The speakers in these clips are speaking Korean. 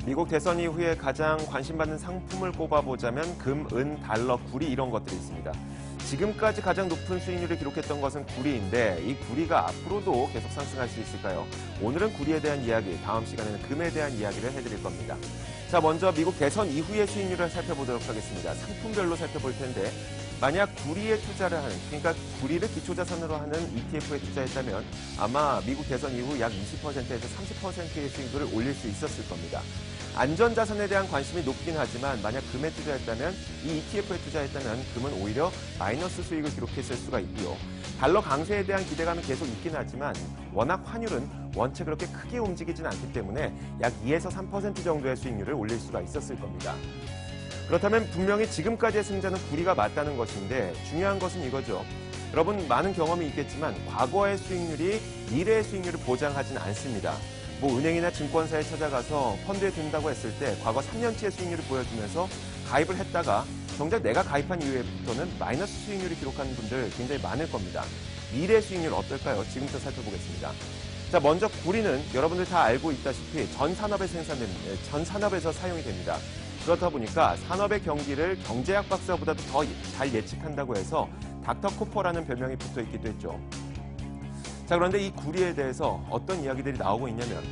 미국 대선 이후에 가장 관심받는 상품을 꼽아보자면 금, 은, 달러, 구리 이런 것들이 있습니다. 지금까지 가장 높은 수익률을 기록했던 것은 구리인데 이 구리가 앞으로도 계속 상승할 수 있을까요? 오늘은 구리에 대한 이야기, 다음 시간에는 금에 대한 이야기를 해드릴 겁니다. 자, 먼저 미국 대선 이후의 수익률을 살펴보도록 하겠습니다. 상품별로 살펴볼 텐데 만약 구리에 투자를 하는, 그러니까 구리를 기초자산으로 하는 ETF에 투자했다면 아마 미국 대선 이후 약 20%에서 30%의 수익률을 올릴 수 있었을 겁니다. 안전자산에 대한 관심이 높긴 하지만 만약 금에 투자했다면, 이 ETF에 투자했다면 금은 오히려 마이너스 수익을 기록했을 수가 있고요. 달러 강세에 대한 기대감이 계속 있긴 하지만 워낙 환율은 원체 그렇게 크게 움직이진 않기 때문에 약 2에서 3% 정도의 수익률을 올릴 수가 있었을 겁니다. 그렇다면 분명히 지금까지의 승자는 구리가 맞다는 것인데 중요한 것은 이거죠. 여러분 많은 경험이 있겠지만 과거의 수익률이 미래의 수익률을 보장하진 않습니다. 은행이나 증권사에 찾아가서 펀드에 든다고 했을 때 과거 3년치의 수익률을 보여주면서 가입을 했다가 정작 내가 가입한 이후부터는 마이너스 수익률을 기록하는 분들 굉장히 많을 겁니다. 미래 수익률 어떨까요? 지금부터 살펴보겠습니다. 자, 먼저 구리는 여러분들 다 알고 있다시피 전 산업에서 사용이 됩니다. 그렇다 보니까 산업의 경기를 경제학 박사보다도 더 잘 예측한다고 해서 닥터 코퍼라는 별명이 붙어 있기도 했죠. 자, 그런데 이 구리에 대해서 어떤 이야기들이 나오고 있냐면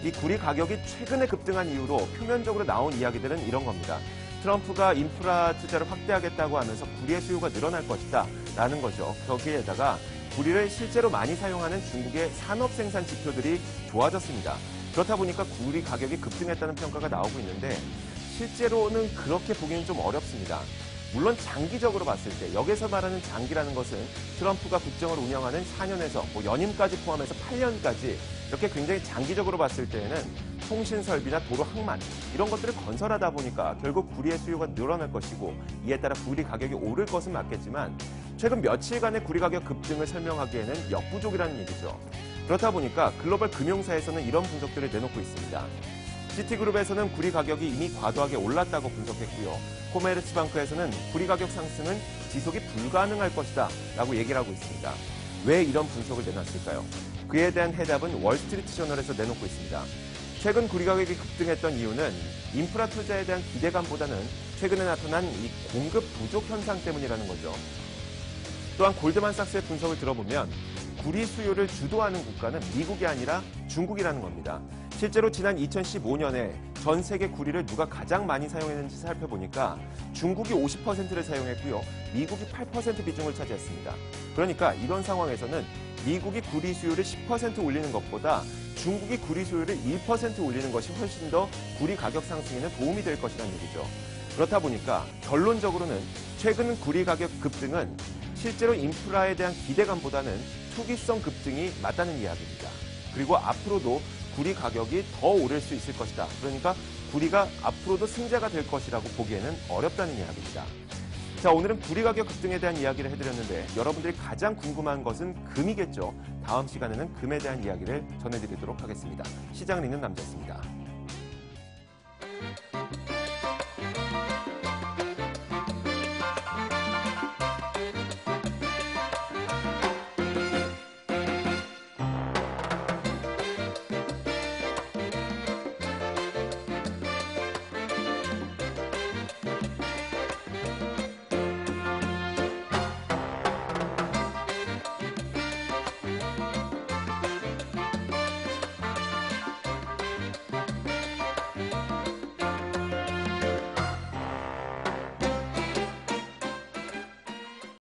이 구리 가격이 최근에 급등한 이후로 표면적으로 나온 이야기들은 이런 겁니다. 트럼프가 인프라 투자를 확대하겠다고 하면서 구리의 수요가 늘어날 것이다 라는 거죠. 거기에다가 구리를 실제로 많이 사용하는 중국의 산업 생산 지표들이 좋아졌습니다. 그렇다 보니까 구리 가격이 급등했다는 평가가 나오고 있는데 실제로는 그렇게 보기는 좀 어렵습니다. 물론 장기적으로 봤을 때 여기서 말하는 장기라는 것은 트럼프가 국정을 운영하는 4년에서 연임까지 포함해서 8년까지 이렇게 굉장히 장기적으로 봤을 때에는 통신 설비나 도로 항만 이런 것들을 건설하다 보니까 결국 구리의 수요가 늘어날 것이고 이에 따라 구리 가격이 오를 것은 맞겠지만 최근 며칠간의 구리 가격 급등을 설명하기에는 역부족이라는 얘기죠. 그렇다 보니까 글로벌 금융사에서는 이런 분석들을 내놓고 있습니다. 시티그룹에서는 구리 가격이 이미 과도하게 올랐다고 분석했고요. 코메르츠방크에서는 구리 가격 상승은 지속이 불가능할 것이다 라고 얘기를 하고 있습니다. 왜 이런 분석을 내놨을까요? 그에 대한 해답은 월스트리트저널에서 내놓고 있습니다. 최근 구리 가격이 급등했던 이유는 인프라 투자에 대한 기대감보다는 최근에 나타난 이 공급 부족 현상 때문이라는 거죠. 또한 골드만삭스의 분석을 들어보면 구리 수요를 주도하는 국가는 미국이 아니라 중국이라는 겁니다. 실제로 지난 2015년에 전 세계 구리를 누가 가장 많이 사용했는지 살펴보니까 중국이 50%를 사용했고요. 미국이 8% 비중을 차지했습니다. 그러니까 이런 상황에서는 미국이 구리 수요를 10% 올리는 것보다 중국이 구리 수요를 1% 올리는 것이 훨씬 더 구리 가격 상승에는 도움이 될 것이라는 얘기죠. 그렇다 보니까 결론적으로는 최근 구리 가격 급등은 실제로 인프라에 대한 기대감보다는 투기성 급등이 맞다는 이야기입니다. 그리고 앞으로도 구리 가격이 더 오를 수 있을 것이다. 그러니까 구리가 앞으로도 승자가 될 것이라고 보기에는 어렵다는 이야기입니다. 자, 오늘은 구리 가격 급등에 대한 이야기를 해드렸는데 여러분들이 가장 궁금한 것은 금이겠죠. 다음 시간에는 금에 대한 이야기를 전해드리도록 하겠습니다. 시장을 읽는 남자였습니다.